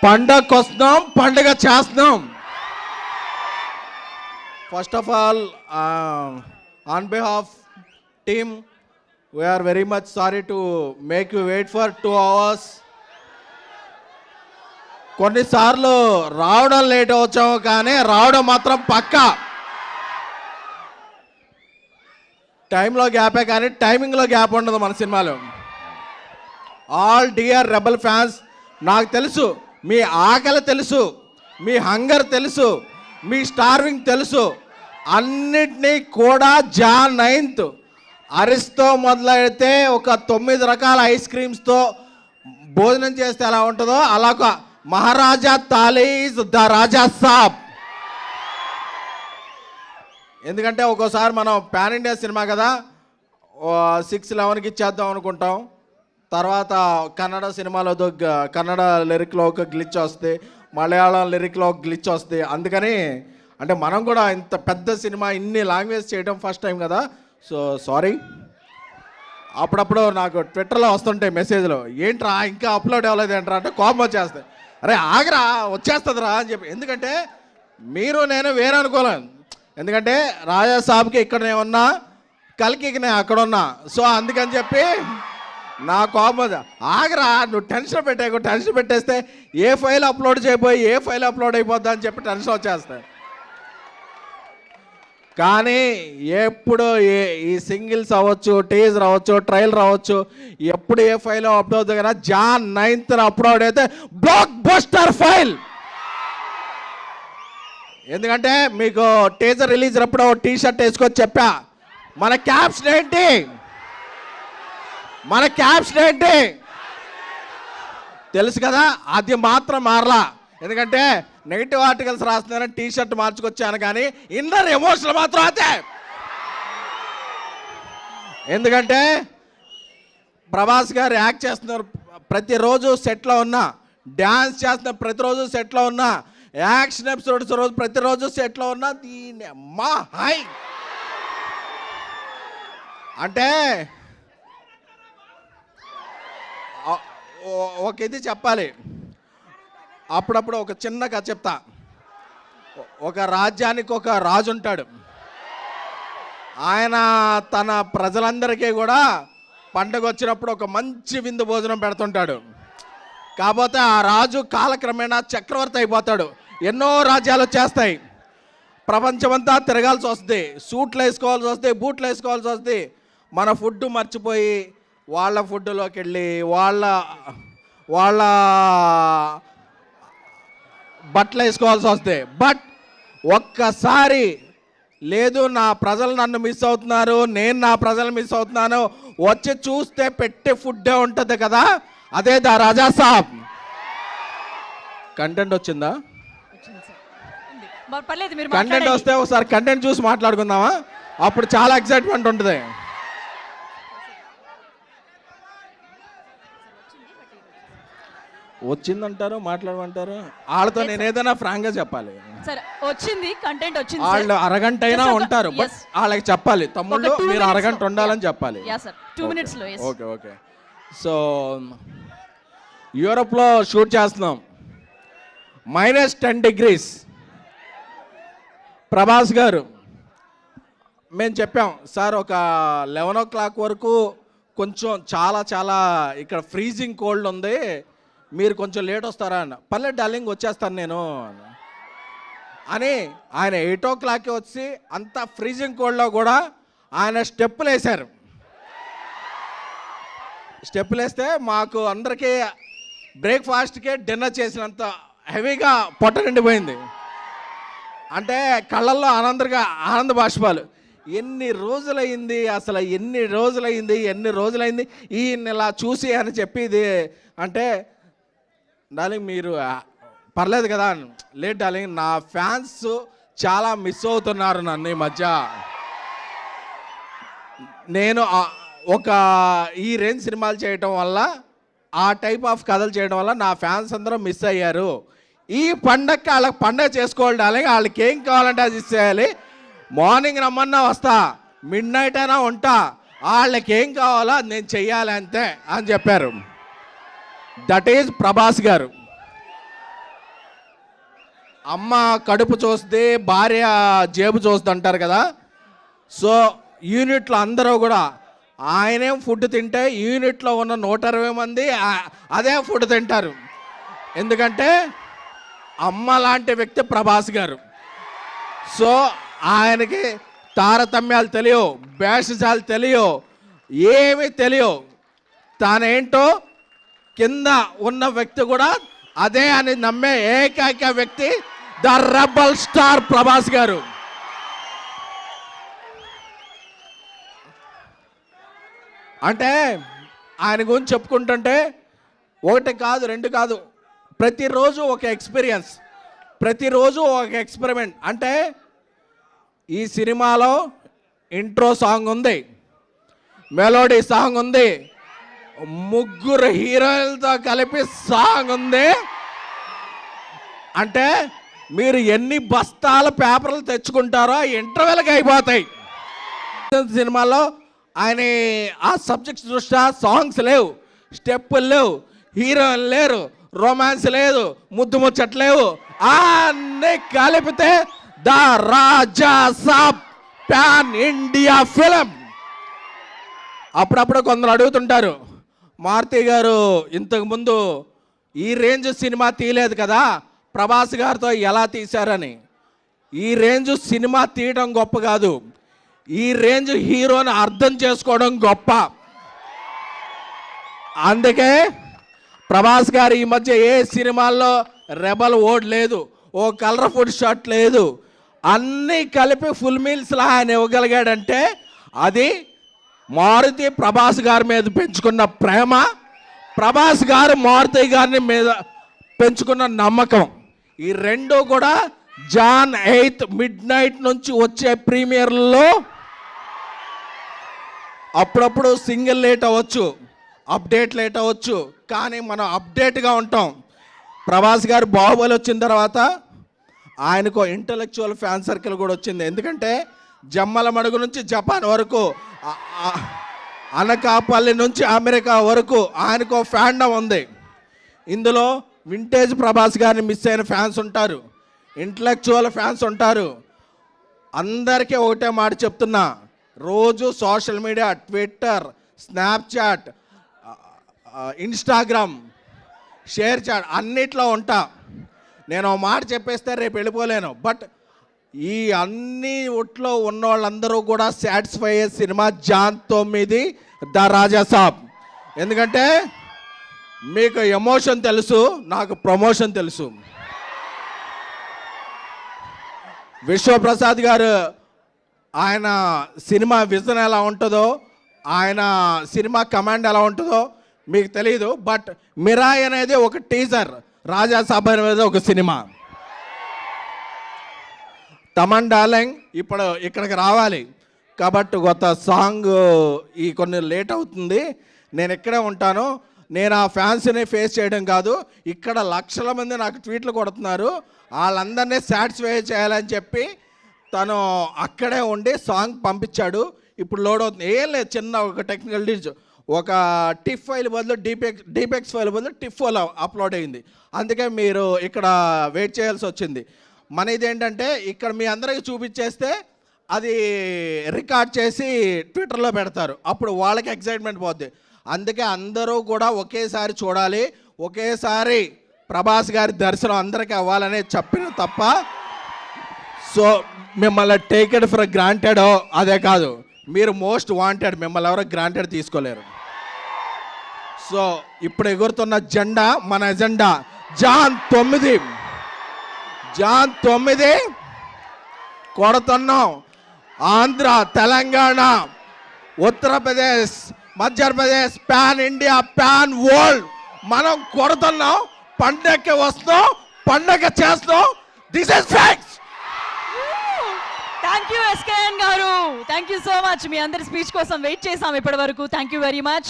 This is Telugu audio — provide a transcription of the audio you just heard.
పండగకు వస్తున్నాం, పండుగ చేస్తున్నాం. First of all, on behalf team, we are very much sorry to make you wait for 2 hours. కొన్నిసార్లు రావడం లేట్ వచ్చాము, కానీ రావడం మాత్రం పక్కా. టైంలో గ్యాపే కానీ టైమింగ్లో గ్యాప్ ఉండదు మన సినిమాలో. ఆల్ డియర్ రెబల్ ఫ్యాన్స్, నాకు తెలుసు మీ ఆకలి తెలుసు, మీ హంగర్ తెలుసు, మీ స్టార్వింగ్ తెలుసు. అన్నిటినీ కూడా జాన్ 9th అరిస్తో మొదలైతే ఒక 9 రకాల ఐస్ క్రీమ్స్తో భోజనం చేస్తే ఎలా ఉంటుందో అలా ఒక మహారాజా తాలీజ్ ద రాజా సాబ్. ఎందుకంటే ఒక్కోసారి మనం పాన్ ఇండియా సినిమా కదా, 6-11కి ఇచ్చేద్దాం అనుకుంటాం. తర్వాత కన్నడ సినిమాలో కన్నడ లిరిక్లో ఒక గ్లిచ్ వస్తే, మలయాళం లిరిక్లో ఒక గ్లిచ్ వస్తే. అందుకని అంటే మనం కూడా ఇంత పెద్ద సినిమా ఇన్ని లాంగ్వేజ్ చేయడం ఫస్ట్ టైం కదా, సో సారీ. అప్పుడప్పుడు నాకు ట్విట్టర్లో వస్తుంటాయి మెసేజ్లు, ఏంట్రా ఇంకా అప్లోడ్ అవ్వలేదు ఏంట్రా అంటే కోపం వచ్చేస్తాయి. అరే ఆగరా, వచ్చేస్తుందిరా అని చెప్పి. ఎందుకంటే మీరు నేను వేరే అనుకోలేను. ఎందుకంటే రాజా సాబ్కి ఇక్కడ నేను ఉన్నా, కల్కి నేను అక్కడ ఉన్నా. సో అందుకని చెప్పి నా కోపం, ఆగరా నువ్వు టెన్షన్ టెన్షన్ పెట్టేస్తే ఏ ఫైల్ అప్లోడ్ చేయబోయి ఏ ఫైల్ అప్లోడ్ అయిపోద్దా అని చెప్పి టెన్షన్ వచ్చేస్తాయి. కానీ ఎప్పుడు ఈ సింగిల్స్ అవ్వచ్చు, టీజర్ అవ్వచ్చు, ట్రైలర్ అవ్వచ్చు, ఎప్పుడు ఏ ఫైల్ అప్లోడ్ అవుతుంది కదా, జాన్ 9th అప్లోడ్ అయితే బ్లాక్ బస్టర్ ఫైల్. ఎందుకంటే మీకు టీజర్ రిలీజ్ అప్పుడు టీ షర్ట్ వేసుకొని చెప్పా, మన క్యాప్షన్ ఏంటి, మన క్యాప్షన్ ఏంటి తెలుసు కదా, అది మాత్రం మారలా. ఎందుకంటే నెగిటివ్ ఆర్టికల్స్ రాస్తున్నారని టీ షర్ట్ మార్చుకొచ్చాను, కానీ ఇన్నర్ ఎమోషనల్ మాత్రం అదే. ఎందుకంటే ప్రభాస్ గారు యాక్ట్ చేస్తున్నారు ప్రతిరోజు సెట్లో ఉన్నా, డ్యాన్స్ చేస్తున్నారు ప్రతిరోజు సెట్లో ఉన్నా, యాక్షన్ ఎపిసోడ్స్ రోజు ప్రతిరోజు సెట్లో ఉన్నా. దీని అమ్మా హై అంటే ఒక ఇది చెప్పాలి. అప్పుడప్పుడు ఒక చిన్న కథ చెప్తా. ఒక రాజ్యానికి ఒక రాజు ఉంటాడు. ఆయన తన ప్రజలందరికీ కూడా పండగ వచ్చినప్పుడు ఒక మంచి విందు భోజనం పెడుతుంటాడు. కాకపోతే ఆ రాజు కాలక్రమేణా చక్రవర్తి అయిపోతాడు. ఎన్నో రాజ్యాలు వచ్చేస్తాయి, ప్రపంచమంతా తిరగాల్సి వస్తుంది, సూట్లు వేసుకోవాల్సి వస్తుంది, బూట్లు వేసుకోవాల్సి వస్తుంది. మన ఫుడ్ మర్చిపోయి వాళ్ళ ఫుడ్లోకి వెళ్ళి వాళ్ళ బట్టలు వేసుకోవాల్సి వస్తే. బట్ ఒక్కసారి లేదు, నా ప్రజలు నన్ను మిస్ అవుతున్నారు, నేను నా ప్రజలు మిస్ అవుతున్నాను, వచ్చి చూస్తే పెట్టే ఫుడ్డే ఉంటుంది కదా, అదే ద రాజా సాబ్. కంటెంట్ వచ్చిందా? కంటెంట్ వస్తే ఒకసారి కంటెంట్ చూసి మాట్లాడుకుందామా? అప్పుడు చాలా ఎక్సైట్మెంట్ ఉంటుంది. వచ్చిందంటారు, మాట్లాడమంటారు. వాళ్ళతో నేను ఏదైనా ఫ్రాంక్ గా చెప్పాలి. వచ్చింది కంటెంట్ వచ్చింది, వాళ్ళు అరగంట అయినా ఉంటారు, బట్ వాళ్ళకి చెప్పాలి, తమ్ముళ్ళు మీరు అరగంట ఉండాలని చెప్పాలి. 2 minutes లో. Okay okay. సో యూరోప్లో షూట్ చేస్తున్నాం, -10 degrees. ప్రభాస్ గారు మేము చెప్పాం, సార్ ఒక 11 o'clock వరకు కొంచెం చాలా ఇక్కడ ఫ్రీజింగ్ కోల్డ్ ఉంది, మీరు కొంచెం లేట్ వస్తారా అన్న. పర్లేదు డార్లింగ్ వచ్చేస్తాను నేను అని. ఆయన 8 o'clock వచ్చి అంత ఫ్రీజింగ్ కోల్డ్లో కూడా ఆయన స్టెప్పులు వేశారు. స్టెప్పులు వేస్తే మాకు అందరికీ బ్రేక్ఫాస్ట్కే డిన్నర్ చేసినంత హెవీగా పొట్ట నిండిపోయింది. అంటే కళ్ళల్లో ఆనంద బాష్పాలు. ఎన్ని రోజులైంది అసలు, ఎన్ని రోజులైంది ఈయన ఇలా చూసి అని చెప్పేది. అంటే డార్లింగ్ మీరు పర్లేదు కదా, లేట్ డార్లింగ్, నా ఫ్యాన్స్ చాలా మిస్ అవుతున్నారు నన్ను ఈ మధ్య. నేను ఒక ఈ రేంజ్ సినిమాలు చేయటం వల్ల, ఆ టైప్ ఆఫ్ కథలు చేయడం వల్ల నా ఫ్యాన్స్ అందరూ మిస్ అయ్యారు. ఈ పండగకి వాళ్ళకి పండగ చేసుకోవాలి డార్లింగ్, వాళ్ళకి ఏం కావాలంటే అది ఇచ్చేయాలి. మార్నింగ్ రమ్మన్నా వస్తా, మిడ్-నైట్ అయినా ఉంటా, వాళ్ళకి ఏం కావాలో అది నేను చెయ్యాలి అంతే అని చెప్పారు. దట్ ఈజ్ ప్రభాస్ గారు. అమ్మ కడుపు చూస్తే భార్య జేబు చూస్తుంది అంటారు కదా. సో యూనిట్లో అందరూ కూడా ఆయనేం ఫుడ్ తింటే యూనిట్లో ఉన్న 120 మంది అదే ఫుడ్ తింటారు. ఎందుకంటే అమ్మ లాంటి వ్యక్తి ప్రభాస్ గారు. సో ఆయనకి తారతమ్యాలు తెలియవు, భేషజాలు తెలియవు, ఏమీ తెలియవు. తానేంటో కింద ఉన్న వ్యక్తి కూడా అదే అని నమ్మే ఏకైక వ్యక్తి ద రెబల్ స్టార్ ప్రభాస్ గారు. అంటే ఆయన గురించి చెప్పుకుంటుంటే ఒకటి కాదు, రెండు కాదు, ప్రతిరోజు ఒక ఎక్స్పీరియన్స్, ప్రతిరోజు ఒక ఎక్స్పెరిమెంట్. అంటే ఈ సినిమాలో ఇంట్రో సాంగ్ ఉంది, మెలోడీ సాంగ్ ఉంది, ముగ్గురు హీరోలతో కలిపి సాంగ్ ఉంది. అంటే మీరు ఎన్ని బస్తాల పేపర్లు తెచ్చుకుంటారో ఇంటర్వెల్కి అయిపోతాయి. సినిమాలో ఆయన ఆ సబ్జెక్ట్స్ దృష్ట్యా సాంగ్స్ లేవు, స్టెప్పులు లేవు, హీరోయిన్ లేరు, రొమాన్స్ లేదు, ముద్దు ముచ్చట్లేవు, అన్నీ కలిపితే the Raja Saab pan India film. అప్పుడప్పుడు కొందరు అడుగుతుంటారు, మారుతి గారు ఇంతకుముందు ఈ రేంజ్ సినిమా తీయలేదు కదా, ప్రభాస్ గారితో ఎలా తీశారని. ఈ రేంజ్ సినిమా తీయడం గొప్ప కాదు, ఈ రేంజ్ హీరోని అర్థం చేసుకోవడం గొప్ప. అందుకే ప్రభాస్ గారు ఈ మధ్య ఏ సినిమాల్లో రెబల్ ఓడ్ లేదు, ఓ కలర్ఫుల్ షర్ట్ లేదు, అన్నీ కలిపి ఫుల్ మీల్స్లా ఆయన ఇవ్వగలిగాడంటే అది మారుతి ప్రభాస్ గారి మీద పెంచుకున్న ప్రేమ, ప్రభాస్ గారు మారుతి గారిని మీద పెంచుకున్న నమ్మకం. ఈ రెండు కూడా జాన్ 8 midnight నుంచి వచ్చే ప్రీమియర్లో అప్పుడప్పుడు సింగిల్ లేట్ అవ్వచ్చు, అప్డేట్ లేట్ అవ్వచ్చు, కానీ మనం అప్డేట్గా ఉంటాం. ప్రభాస్ గారు బాహుబలి వచ్చిన తర్వాత ఆయనకు ఇంటలెక్చువల్ ఫ్యాన్ సర్కిల్ కూడా వచ్చింది. ఎందుకంటే జమ్మల మడుగు నుంచి జపాన్ వరకు, అనకాపల్లి నుంచి అమెరికా వరకు ఆయనకు ఫ్యాండమ్ ఉంది. ఇందులో వింటేజ్ ప్రభాస్ గారిని మిస్ అయిన ఫ్యాన్స్ ఉంటారు, ఇంటలెక్చువల్ ఫ్యాన్స్ ఉంటారు. అందరికీ ఒకటే మాట చెప్తున్నా, రోజు social media, Twitter, Snapchat, Instagram, ShareChat అన్నిట్లో ఉంటా. నేను ఒక మాట చెప్పేస్తే రేపు వెళ్ళిపోలేను. బట్ ఈ అన్ని ఒట్లో ఉన్న వాళ్ళందరూ కూడా సాటిస్ఫై అయ్యే సినిమా జాన్ 9 ద రాజా సాబ్. ఎందుకంటే మీకు ఎమోషన్ తెలుసు, నాకు ప్రమోషన్ తెలుసు. విశ్వప్రసాద్ గారు ఆయన సినిమా విజన్ ఎలా ఉంటుందో, ఆయన సినిమా కమాండ్ ఎలా ఉంటుందో మీకు తెలియదు. బట్ మిరాయ్ అనేది ఒక టీజర్, రాజా సాబ్ అనేది ఒక సినిమా. తమన్ డార్లింగ్ ఇప్పుడు ఇక్కడికి రావాలి కాబట్టి కొత్త సాంగ్ ఈ కొన్ని లేట్ అవుతుంది, నేను ఇక్కడే ఉంటాను. నేను ఆ ఫ్యాన్స్ని ఫేస్ చేయడం కాదు, ఇక్కడ లక్షల మంది నాకు ట్వీట్లు కొడుతున్నారు, వాళ్ళందరినీ సాటిస్ఫై చేయాలని చెప్పి తను అక్కడే ఉండి సాంగ్ పంపించాడు. ఇప్పుడు లోడ్ అవుతుంది. ఏం లేదు, చిన్న ఒక టెక్నికల్ డిజ్, ఒక టిఫ్ ఫైల్ బదులు డీపెక్స్ ఫైల్ బదులు టిఫ్ ఫైల్ అప్లోడ్ అయింది. అందుకే మీరు ఇక్కడ వెయిట్ చేయాల్సి వచ్చింది. మన ఇదేంటంటే ఇక్కడ మీ అందరికీ చూపించేస్తే అది రికార్డ్ చేసి ట్విట్టర్లో పెడతారు, అప్పుడు వాళ్ళకి ఎక్సైట్మెంట్ పోద్ది. అందుకే అందరూ కూడా ఒకేసారి చూడాలి, ఒకేసారి ప్రభాస్ గారి దర్శనం అందరికీ అవ్వాలని చెప్పిన తప్ప సో మిమ్మల్ని టేక్ ఇట్ ఫర్ గ్రాంటెడ్ అదే కాదు, మీరు మోస్ట్ వాంటెడ్, మిమ్మల్ని ఎవరో గ్రాంటెడ్ తీసుకోలేరు. సో ఇప్పుడు ఎగురుతున్న జెండా మన ఎజెండా జాన్ 9 కొడుతున్నాం. Andhra, Telangana, Uttar Pradesh, Madhya Pradesh, pan India, pan world మనం కొడుతున్నాం. పండగకి వస్తాం, పండగ చేస్తాం. This is facts. Thank you SKN garu, thank you so much. మీ అందరి స్పీచ్ కోసం వెయిట్ చేసాం ఇప్పటి వరకు. Thank you very much.